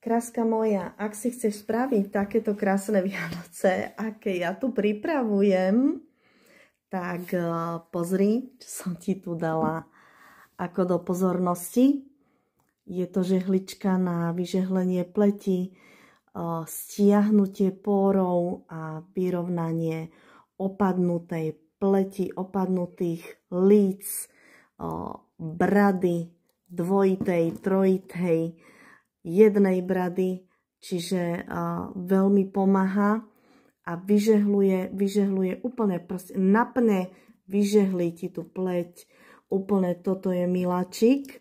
Kráska moja, ak si chceš spraviť takéto krásne Vianoce, aké ja tu pripravujem, tak pozri, čo som ti tu dala ako do pozornosti. Je to žehlička na vyžehlenie pleti, stiahnutie pórov a vyrovnanie opadnutej pleti, opadnutých líc, brady, dvojitej, trojitej, jednej brady, čiže veľmi pomáha a vyžehluje úplne, proste napne, vyžehlí ti tú pleť, úplne toto je miláčik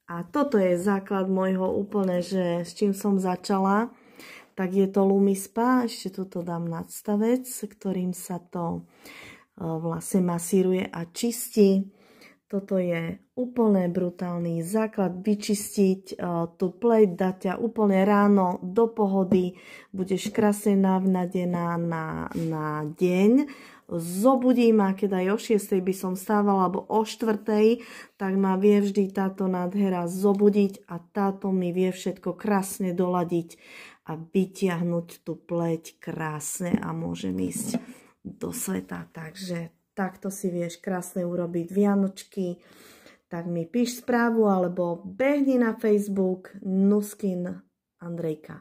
a toto je základ môjho úplne, že s čím som začala, tak je to Lumispa, ešte tuto dám nadstavec, ktorým sa to vlastne masíruje a čistí. Toto je úplne brutálny základ, vyčistiť tú pleť, dať ťa úplne ráno do pohody, budeš krásne navnadená na deň. Zobudí ma, keď aj o 6 by som stávala, alebo o 4, tak ma vie vždy táto nádhera zobudiť a táto mi vie všetko krásne doladiť a vytiahnuť tú pleť krásne a môžem ísť do sveta. Takže takto si vieš krásne urobiť Vianočky, tak mi píš správu alebo behni na Facebook Nuskin Andrejka.